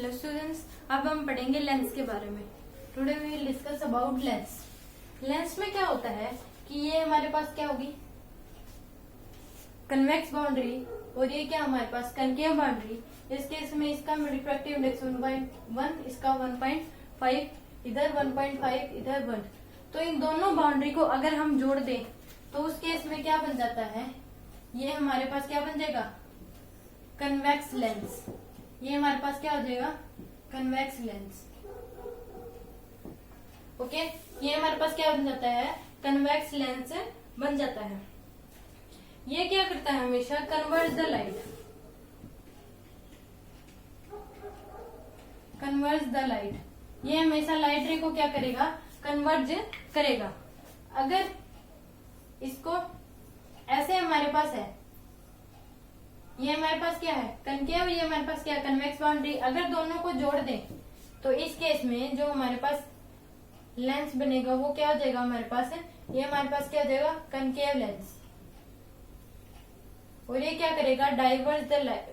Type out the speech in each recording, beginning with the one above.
Hello students, अब हम पढ़ेंगे लेंस के बारे में। Today we will discuss about lens. Lens में क्या होता है कि ये हमारे पास क्या होगी, कन्वेक्स बाउंड्री, और ये क्या हमारे पास कनकेव बाउंड्री। इस केस में इसका रिफ्रैक्टिव इंडेक्स 1.1, इसका 1.5, इधर 1.5, इधर 1। तो इन दोनों बाउंड्री को अगर हम जोड़ दें तो उस केस में क्या बन जाता है, ये हमारे पास क्या बन जाएगा, कन्वेक्स लेंस। ये हमारे पास क्या हो जाएगा, कन्वेक्स लेंस। ओके, ये हमारे पास क्या बन जाता है, कन्वेक्स लेंस बन जाता है। ये क्या करता है, हमेशा converge the light, converge the light. ये हमेशा लाइट रे को क्या करेगा, कन्वर्ज करेगा। अगर इसको ऐसे हमारे पास है, ये हमारे पास क्या है कनकेव, ये हमारे पास क्या है कन्वेक्स बाउंड्री। अगर दोनों को जोड़ दें तो इस केस में जो हमारे पास लेंस बनेगा वो क्या हो जाएगा हमारे पास, ये हमारे पास क्या हो जाएगा, कनकेव लेंस। और ये क्या करेगा, डाइवर्स द लाइट,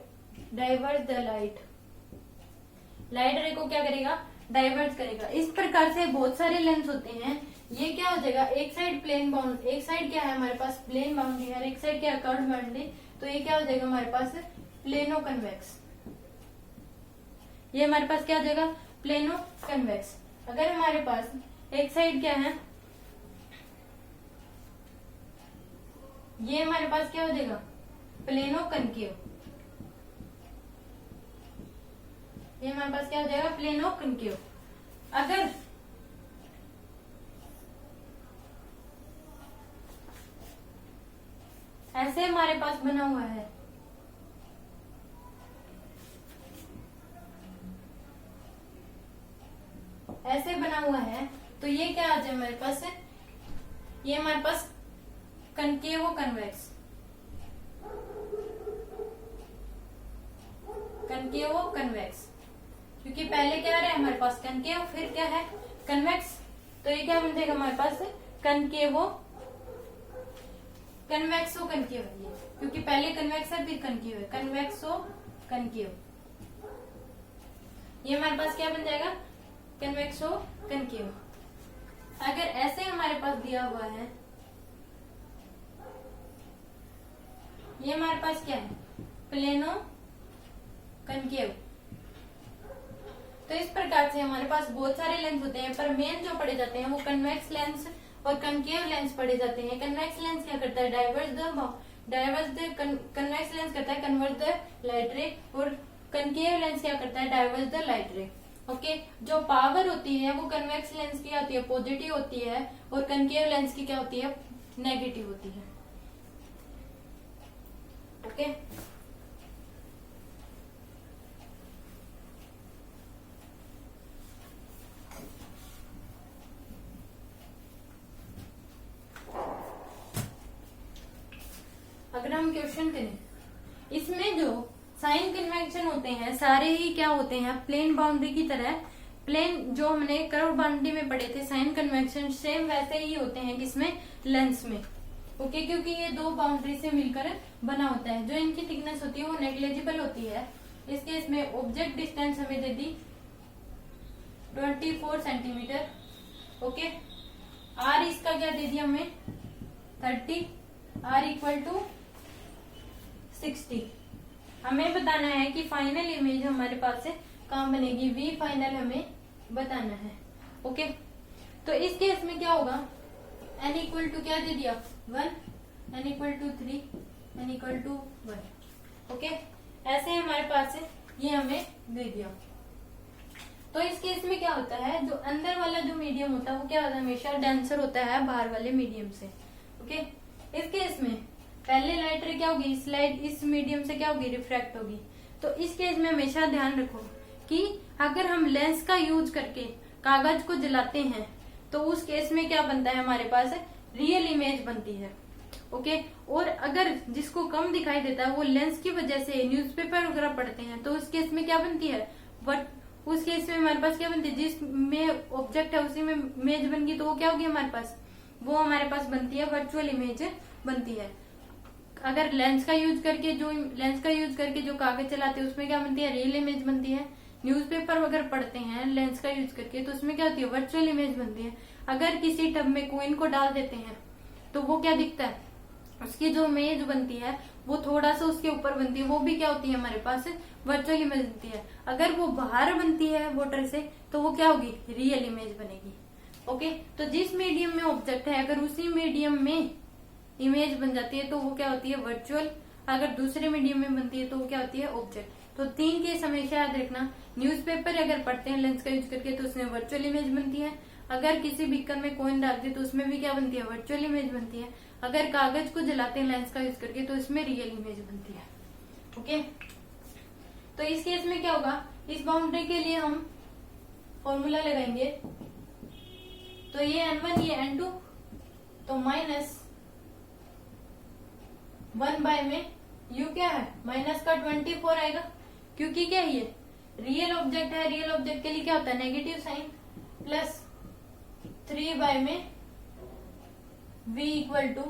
लाइट रे को क्या करेगा, डाइवर्ट करेगा। इस प्रकार से बहुत सारे लेंस होते हैं। ये क्या हो जाएगा, एक साइड प्लेन बाउंड, एक साइड क्या है हमारे पास प्लेन बाउंड्री है, एक साइड क्या है कर्व बाउंड्री। तो ये क्या हो जाएगा हमारे पास, प्लेनो कन्वेक्स। ये हमारे पास क्या हो जाएगा, प्लेनो कन्वेक्स। अगर हमारे पास एक साइड क्या है, ये हमारे पास क्या हो जाएगा, प्लेनो कनकेव। ये हमारे पास क्या हो जाएगा, प्लेनो कनकेव। अगर ऐसे हमारे पास बना हुआ है, ऐसे बना हुआ है, तो ये क्या आ जाए हमारे पास, ये हमारे पास कनकेवो कन्वेक्स, कनकेवो कन्वेक्स। क्योंकि पहले क्या आ रहा है हमारे पास कनकेव, फिर क्या है कन्वेक्स। तो ये क्या बन जाएगा हमारे पास, कनकेवो कन्वेक्सो कनकेव है ये, क्योंकि पहले कन्वेक्स है फिर कनकेव है, कन्वेक्सो कनकेव। ये हमारे पास क्या बन जाएगा, कन्वेक्सो कनकेव। अगर ऐसे हमारे पास दिया हुआ है, ये हमारे पास क्या है, प्लेनो कनकेव। तो इस प्रकार से हमारे पास बहुत सारे लेंस होते हैं, पर मेन जो पढ़े जाते हैं वो कन्वेक्स लेंस और कनकेव लेंस पढ़े जाते हैं। कन्वेक्स लेंस क्या करता है, कन्वेक्स लेंस करता है कन्वर्ट द लाइट रे, और कनकेव लेंस क्या करता है, डाइवर्स द लाइट रे। ओके, जो पावर होती है वो कन्वेक्स लेंस की होती है पॉजिटिव होती है, और कनकेव लेंस की क्या होती है, नेगेटिव होती है। ओके, अगर हम क्वेश्चन करें, इसमें जो साइन कन्वेक्शन होते हैं सारे ही क्या होते हैं, प्लेन बाउंड्री की तरह। प्लेन जो हमने कर्व बाउंड्री में पढ़े थे साइन कन्वेक्शन, सेम वैसे ही होते हैं किसमें, लेंस में। ओके, क्योंकि ये दो बाउंड्री से मिलकर बना होता है। जो इनकी थिकनेस होती है वो नेग्लिजिबल होती है। इस केस में ऑब्जेक्ट डिस्टेंस हमें दे दी 24 सेंटीमीटर। ओके, आर इसका क्या दे दिया हमें 30, आर इक्वल टू 60। हमें बताना है कि फाइनल इमेज हमारे पास से कहाँ बनेगी, वी फाइनल हमें बताना है। ओके, तो इस केस में क्या होगा, एन इक्वल टू क्या दे दिया 1, n equal to 3, n equal to 1। Okay, ऐसे हमारे पास से ये हमें दे दिया। तो इस केस में क्या होता है, जो अंदर वाला जो मीडियम होता है वो क्या होता है, हमेशा डेंसर होता है बाहर वाले मीडियम से। ओके, इस केस में पहले लाइट रे क्या होगी, इस लाइट इस मीडियम से क्या होगी, रिफ्रैक्ट होगी। तो इस केस में हमेशा ध्यान रखो कि अगर हम लेंस का यूज करके कागज को जलाते हैं तो उस केस में क्या बनता है हमारे पास, रियल इमेज बनती है। ओके, और अगर जिसको कम दिखाई देता है वो लेंस की वजह से न्यूज़पेपर वगैरह पढ़ते हैं तो उस केस में क्या बनती है, उस केस में हमारे पास क्या बनती है, जिसमें ऑब्जेक्ट है उसी में इमेज बन गई तो वो क्या होगी हमारे पास, वो हमारे पास बनती है वर्चुअल इमेज बनती है। अगर लेंस का यूज करके जो कागज चलाते हैं उसमें क्या बनती है, रियल इमेज बनती है। न्यूज़पेपर वगैरह पढ़ते हैं लेंस का यूज करके, तो उसमें क्या होती है, वर्चुअल इमेज बनती है। अगर किसी टब में कोइन को डाल देते हैं तो वो क्या दिखता है, उसकी जो इमेज बनती है वो थोड़ा सा उसके ऊपर बनती है, वो भी क्या होती है हमारे पास वर्चुअल इमेज बनती है। अगर वो बाहर बनती है वाटर से तो वो क्या होगी, रियल इमेज बनेगी। ओके, तो जिस मीडियम में ऑब्जेक्ट है अगर उसी मीडियम में इमेज बन जाती है तो वो क्या होती है, वर्चुअल। अगर दूसरे मीडियम में बनती है तो वो क्या होती है, ऑब्जेक्ट। तो 3 केस हमेशा याद रखना। न्यूज़पेपर अगर पढ़ते हैं लेंस का यूज करके तो उसमें वर्चुअल इमेज बनती है। अगर किसी बीकर में कॉइन डालते हैं तो उसमें भी क्या बनती है, वर्चुअल इमेज बनती है। अगर कागज को जलाते हैं लेंस का यूज करके तो इसमें रियल इमेज बनती है। ओके, तो इस केस में क्या होगा, इस बाउंड्री के लिए हम फॉर्मूला लगाएंगे। तो ये n1 ये n2, तो माइनस 1 बाय में u क्या है, माइनस का 24 आएगा, क्योंकि क्या है ये रियल ऑब्जेक्ट है। रियल ऑब्जेक्ट के लिए क्या होता है, नेगेटिव साइन, प्लस 3 बाय में v equal to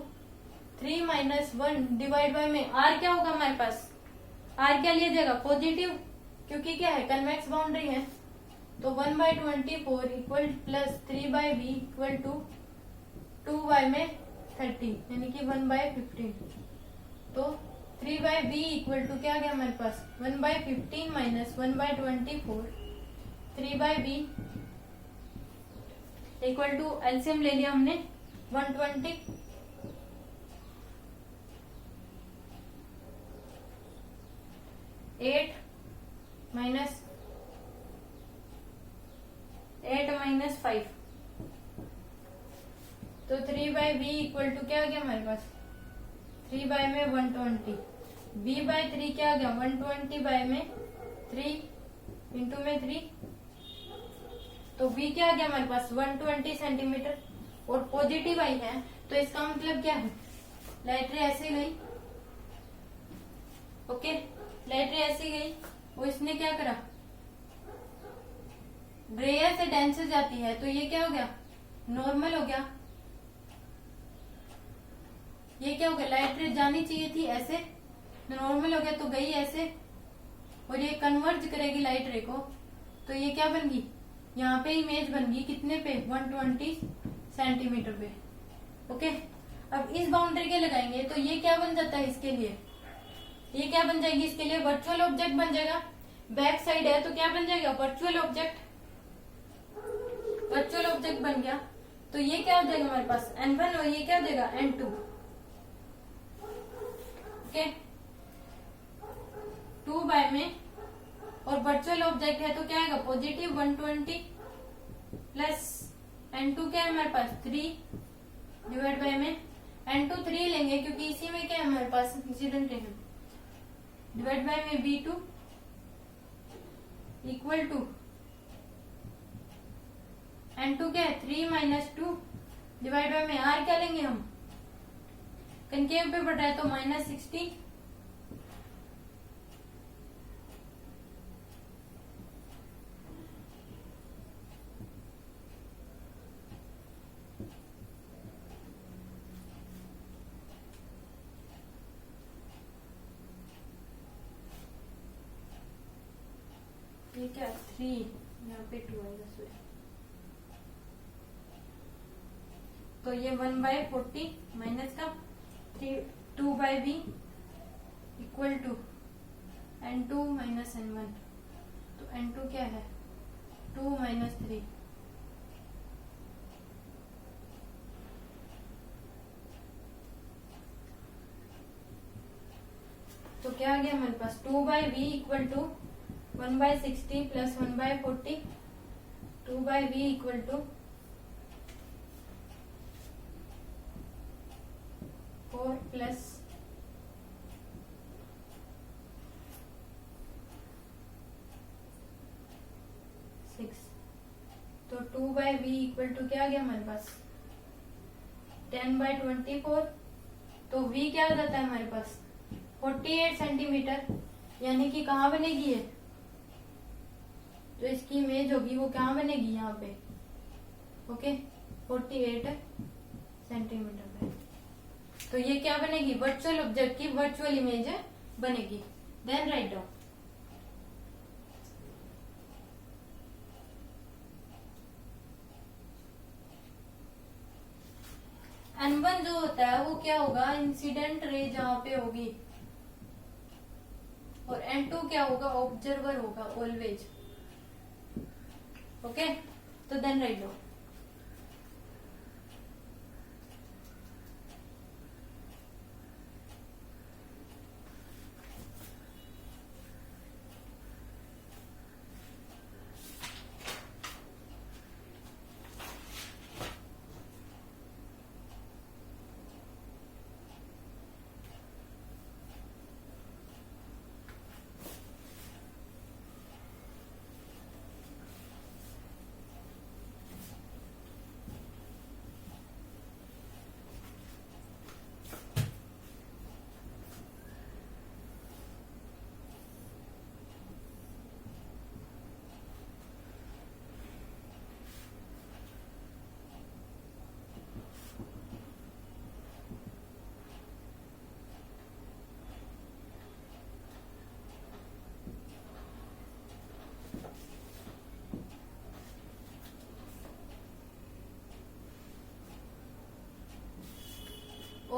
3 minus 1 divide by में r क्या होगा हमारे पास, r क्या लिया जाएगा, पॉजिटिव, क्योंकि क्या है कन्वेक्स बाउंड्री है। तो 1 by 24 equal plus 3 by v equal to 2 by में 30, यानी कि 1 बाय 15। तो 3 बाय v इक्वल टू क्या आ गया हमारे पास, 1 by 15 minus 1 by 24, 3 by v equal to LCM ले लिया हमने 120, 8 माइनस 5, तो 3 बाय v इक्वल टू क्या आ गया हमारे पास, 3 बाय में 120, v बाय 3 क्या आ गया, 120 बाय में 3 इंटू में 3, तो v क्या आ गया हमारे पास 120 सेंटीमीटर, और पॉजिटिव आई है तो इसका मतलब क्या है, लाइट रे ऐसे गई। ओके, लाइट रे ऐसे गई, वो इसने क्या करा, ग्रेयर से डेंसर जाती है, तो ये क्या हो गया, नॉर्मल हो गया। ये क्या हो गया, लाइट रे जानी चाहिए थी ऐसे, नॉर्मल हो गया तो गई ऐसे, और ये कन्वर्ज करेगी लाइट रे को, तो ये क्या बन गई, यहाँ पे इमेज बन गई कितने पे, 120 सेंटीमीटर पे। ओके, अब इस बाउंड्री के लगाएंगे तो ये क्या बन जाता है, इसके लिए ये क्या बन जाएगी, इसके लिए वर्चुअल ऑब्जेक्ट बन जाएगा। बैक साइड है तो क्या बन जाएगा, वर्चुअल ऑब्जेक्ट, वर्चुअल ऑब्जेक्ट बन गया। तो ये क्या हो जाएगा हमारे पास n1, और ये क्या हो जाएगा n2। ओके, 2 बाय में, और वर्चुअल ऑब्जेक्ट है तो क्या आएगा, पॉजिटिव 120 प्लस n2 क्या है हमारे पास 3 डिवाइड बाय में n2 3 लेंगे क्योंकि इसी में क्या है हमारे पास इंसिडेंट है, डिवाइड बाय में v2 इक्वल टू n2 क्या है 3 माइनस 2 डिवाइड बाय में r क्या लेंगे हम, कनकेव पे बढ़ रहा है तो माइनस 60, ये क्या 3, यहाँ पे 2 आएगा, सॉरी। तो ये 1 बाय 40 माइनस का 2 by b equal to n2 minus n1, तो n2 क्या है 2 माइनस 3, तो क्या आ गया हमारे पास 2 by v equal to 1 by 60 plus 1 by 40, 2 by v equal to 4 plus 6, तो 2 बाय v इक्वल टू क्या आ गया हमारे पास 10 बाय 24, तो v क्या आ जाता है हमारे पास 48 सेंटीमीटर, यानी कि कहाँ बनेगी ये, जो इसकी इमेज होगी वो कहाँ बनेगी यहाँ पे, ओके 48 सेंटीमीटर पे। तो ये क्या बनेगी, वर्चुअल ऑब्जेक्ट की वर्चुअल इमेज बनेगी। देन राइट डाउन N1 जो होता है वो क्या होगा, इंसिडेंट रे जहां पे होगी, और N2 क्या होगा, ऑब्जर्वर होगा ऑलवेज। ओके, तो then right low.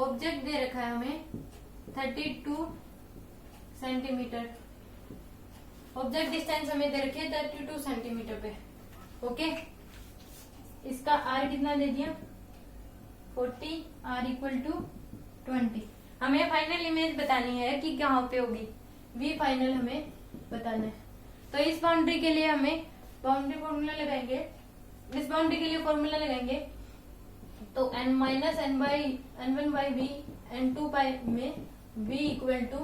Object they रखा है हमें 32 सेंटीमीटर, ऑब्जेक्ट डिस्टेंस हमें दे रखी है 32 सेंटीमीटर पे। ओके, इसका आर कितना दे दिया 40, आर इक्वल टू 20। हमें फाइनल इमेज बतानी है कि कहाँ पे होगी, वी फाइनल हमें बताना है। तो इस बाउंड्री के लिए हमें बाउंड्री फॉर्मूला लगाएंगे, इस बाउंड्री के लिए फॉर्मूला लगाएंगे तो n minus n by N1 by v, N2 by में v equal to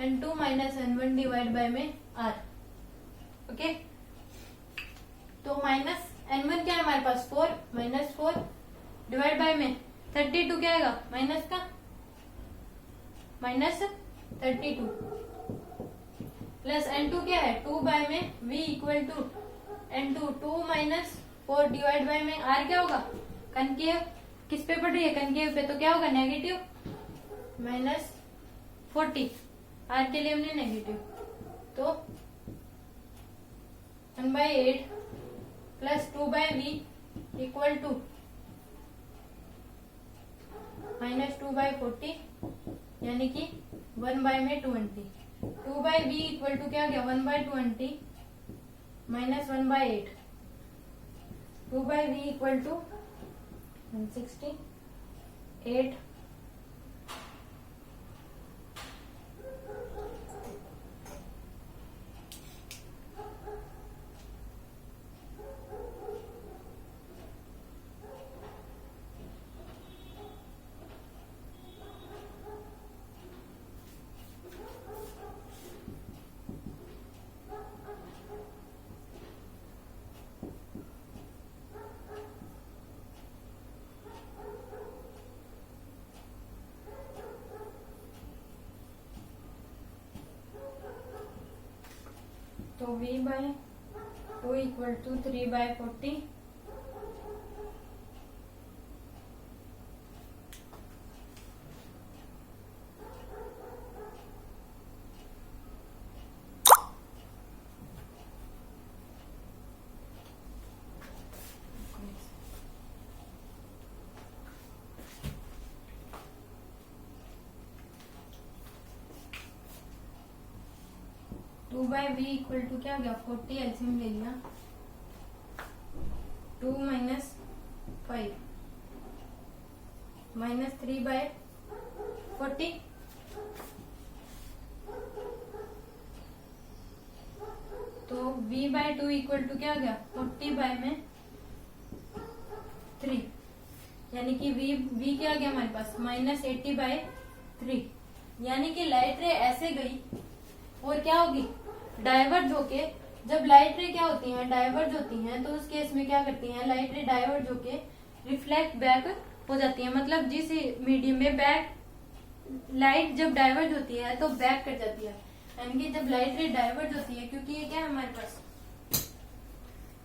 N2 minus N1 divide by में r। ओके, तो माइनस N1 क्या है हमारे पास 4, माइनस 4 डिवाइड बाय में 32 क्या आएगा, माइनस का माइनस 32 प्लस N2 क्या है 2 बाय में v equal to N2 2 minus 4 divide by में r क्या होगा, कनकेव किस पे पड़ रही है, कनकेव पे, तो क्या होगा नेगेटिव माइनस 40, आर के लिए हमने नेगेटिव, तो 1/8 plus 2/v equal to minus 2/40 यानी कि 1/20। 2/v इक्वल टू क्या हो गया 1/20 माइनस 1/8, 2/v इक्वल टू 168। तो v by 2 equal to 3/40, two by v equal to क्या हो गया 40, एलसीएम ले लिया 2 माइनस 5 माइनस 3/40, तो v बाय 2 इक्वल टू क्या हो गया 40 बाय में 3, यानी कि v क्या आ गया हमारे पास माइनस 80/3, यानी कि लाइट रे ऐसे गई और क्या होगी डाइवर्ज होके, जब लाइट रे क्या होती हैं डाइवर्ज होती हैं, तो उस केस में क्या करती हैं लाइट रे डाइवर्ज होके रिफ्लेक्ट बैक हो जाती है, मतलब जिस मीडियम में बैक लाइट जब डाइवर्ज होती है तो बैक कर जाती है, यानी कि जब लाइट रे डाइवर्ज होती है, क्योंकि ये क्या है हमारे पास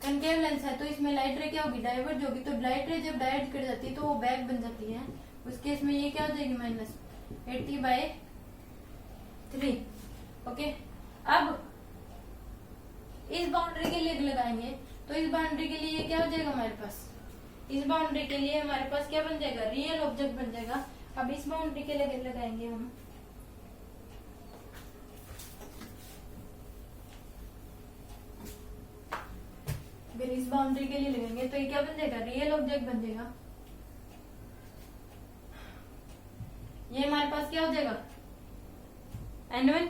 कनकेव लेंस है तो इसमें लाइट रे क्या होगी डाइवर्ज होगी, तो लाइट रे जब डाइवर्ज कर जाती है तो वो बैक बन जाती है, उस केस में ये क्या हो जाएगी माइनस 80/3। ओके, अब इस बाउंड्री के लिए लगाएंगे तो इस बाउंड्री के लिए ये क्या हो जाएगा हमारे पास इस बाउंड्री के लिए हमारे पास क्या बन जाएगा, रियल ऑब्जेक्ट बन जाएगा। अब इस बाउंड्री के लिए लगाएंगे हम, फिर इस बाउंड्री के लिए लगाएंगे तो ये क्या बन जाएगा, रियल ऑब्जेक्ट बन जाएगा। ये हमारे पास क्या हो जाएगा, N1,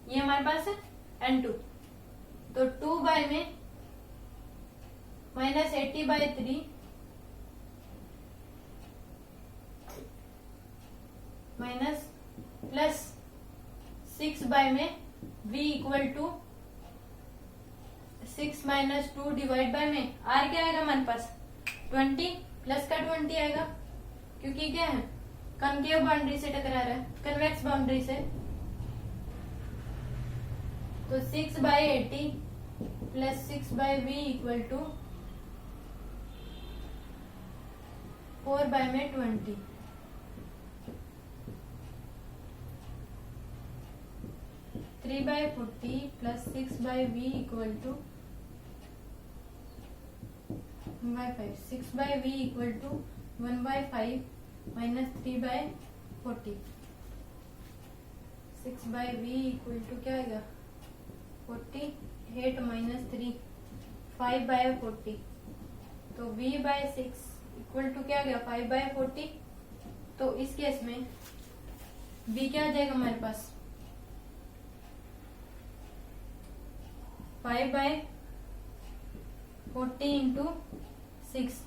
ये हमारे पास है N2, तो 2 में -80/3 माइनस प्लस 6 में v equal to 6 - 2 divide by में r क्या आएगा हमारे पास 20, प्लस का 20 आएगा, क्योंकि क्या है कनकेव बाउंड्री से टकरा रहा है, कन्वेक्स बाउंड्री से। तो 6/80 प्लस 6/v इक्वल टू 4 में 20, 3/40 plus 6/v equal to 1/5, 6/v equal to 1/5 minus 3/40, 6/v equal to क्या आएगा 48 माइनस 3, 5/40, तो v/6 इक्वल टू क्या आ गया 5/40। तो इस केस में v क्या आ जाएगा हमारे पास 5/40 इंटू 6,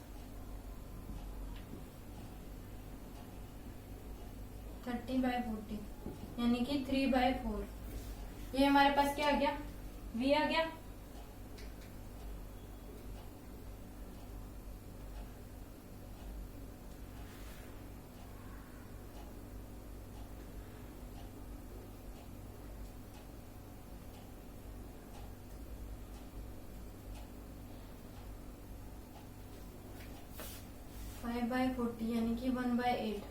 30/40, यानी कि 3/4। ये हमारे पास क्या आ गया, v आ गया। फाइव बाय 40 यानी कि 1/8,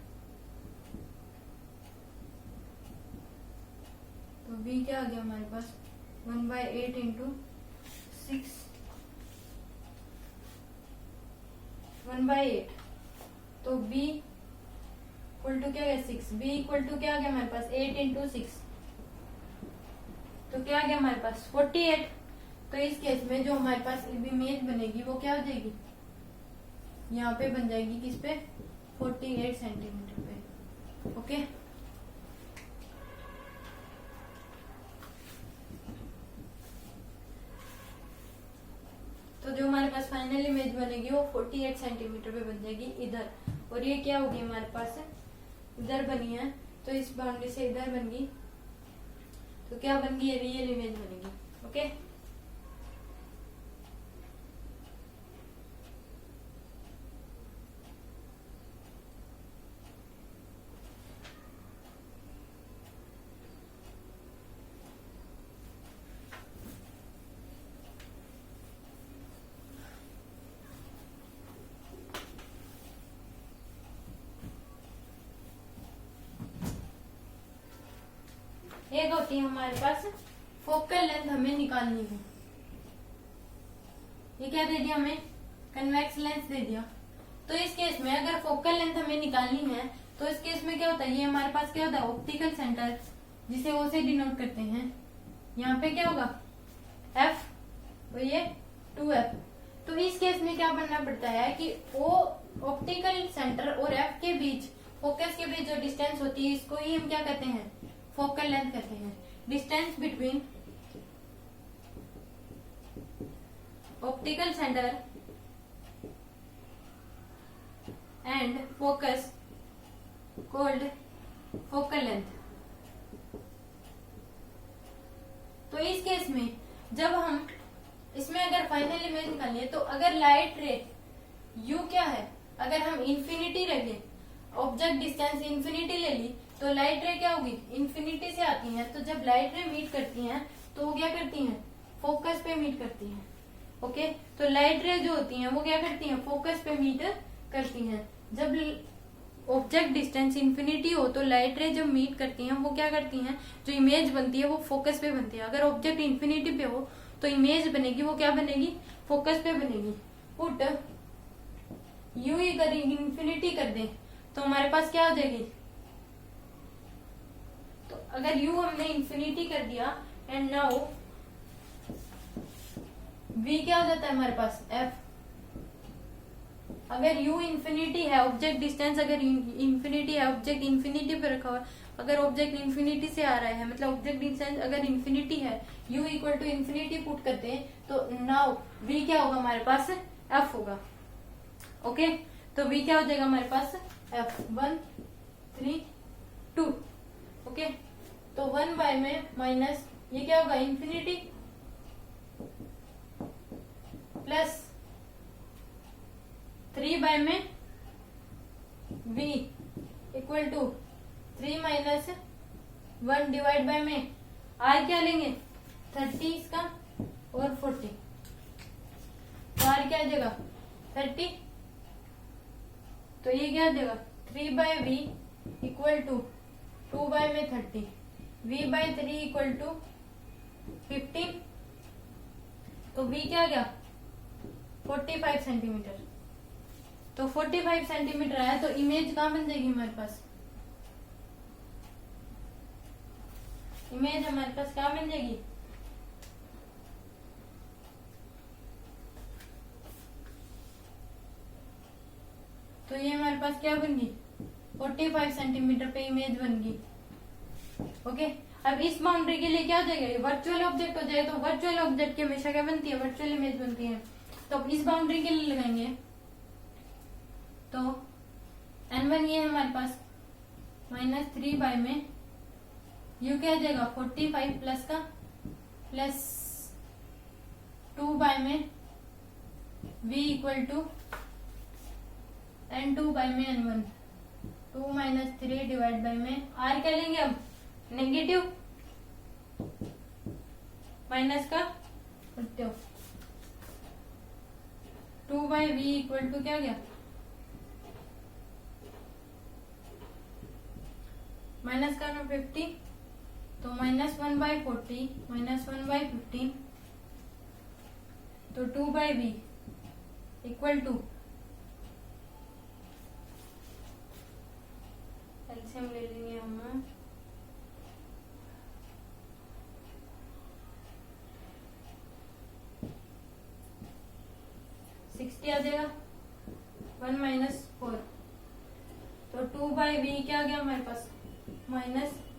तो v क्या आ गया हमारे पास 1/8 इंटू 6, 1/8, तो b इक्वल टू क्या गया 6, b इक्वल टू क्या आ गया हमारे पास 8 इंटू 6, तो क्या आ गया हमारे पास 48। तो इस केस में जो हमारे पास इमेज बनेगी वो क्या हो जाएगी, यहाँ पे बन जाएगी किस पे 48 सेंटीमीटर पे। ओके, तो जो हमारे पास फाइनल इमेज बनेगी वो 48 सेंटीमीटर पे बन जाएगी इधर, और ये क्या होगी हमारे पास इधर बनी है, तो इस बाउंड्री से इधर बन गई, तो क्या बन गई, ये रियल इमेज बनेगी। ओके, एक होती है हमारे पास फोकल लेंथ हमें निकालनी है। ये क्या दे दिया हमें, कन्वेक्स लेंस दे दिया। तो इस केस में अगर फोकल लेंथ हमें निकालनी है तो इस केस में क्या होता है, ये हमारे पास क्या होता है ऑप्टिकल सेंटर, जिसे ओ से डिनोट करते हैं। यहाँ पे क्या होगा F, तो ये 2F। तो इस केस में क्या बनना पड़ता है कि ओ ऑप्टिकल सेंटर और F के बीच, फोकस के बीच जो डिस्टेंस होती है इसको ही हम क्या कहते हैं, फोकल लेंथ कहते हैं। Distance between optical centre and focus called focal length. तो इस केस में जब हम इसमें अगर फाइनल इमेज निकालिए, तो अगर लाइट रे u क्या है, अगर हम इंफिनिटी रखें, ऑब्जेक्ट डिस्टेंस इंफिनिटी ले ली, तो लाइट रे क्या होगी, इंफिनिटी से आती हैं। तो जब लाइट रे मीट करती हैं तो वो क्या करती हैं, फोकस पे मीट करती हैं। ओके, तो लाइट रे जो होती हैं वो क्या करती हैं, फोकस पे मीट करती हैं। जब ऑब्जेक्ट डिस्टेंस इंफिनिटी हो तो लाइट रे जब मीट करती हैं वो क्या करती हैं, जो इमेज बनती है वो फोकस पे बनती है। अगर ऑब्जेक्ट इंफिनिटी पे हो तो इमेज बनेगी वो क्या बनेगी, फोकस पे बनेगी। पुट u अगर इंफिनिटी कर दें तो हमारे पास क्या हो जाएगी, तो अगर u हमने इंफिनिटी कर दिया एंड नाउ v क्या हो जाता है हमारे पास f। अगर u इंफिनिटी है, ऑब्जेक्ट डिस्टेंस अगर इंफिनिटी है, ऑब्जेक्ट इंफिनिटी पे रखा हुआ, अगर ऑब्जेक्ट इंफिनिटी से आ रहा है मतलब ऑब्जेक्ट डिस्टेंस अगर इंफिनिटी है, u equal to infinity put करते हैं तो नाउ v क्या होगा हमारे पास f होगा। ओके तो v क्या हो जाएगा हमारे पास f 1 3 2। ओके तो 1 बाय में माइनस ये क्या होगा इंफिनिटी प्लस 3 बाय में v equal to 3 minus 1 divide by में r क्या लेंगे 30 इसका और 40, तो r क्या आ जाएगा 30, तो ये क्या आ जाएगा 3 by v equal to 2 by में 30, v बाय 3 इक्वल टू 15, तो v क्या आ गया 45 सेंटीमीटर। तो 45 सेंटीमीटर आया तो इमेज कहाँ बन जाएगी हमारे पास, इमेज हमारे पास कहाँ बन जाएगी, तो ये हमारे पास क्या बन गई 45 सेंटीमीटर पे इमेज बन गई। ओके अब इस बाउंड्री के लिए क्या हो जाएगा, वर्चुअल ऑब्जेक्ट हो जाए, तो वर्चुअल ऑब्जेक्ट की हमेशा क्या बनती है वर्चुअल इमेज बनती है। तो अब इस बाउंड्री के लिए लगाएंगे तो n1 ये है हमारे पास -3 बाय में u क्या आ जाएगा 45 प्लस का प्लस 2 बाय में v equal to n2 by में n1 2 माइनस 3 डिवाइड बाय में r क्या लेंगे अब नेगेटिव माइनस का 2 बाय v इक्वल टू क्या हो गया माइनस का 50, तो -1 बाय 40 -1 बाय 15, तो 2 by v equal to LCM ले लेंगे हम 60 आ जाएगा 1 - 4, तो 2 बाय v क्या आ गया हमारे पास -3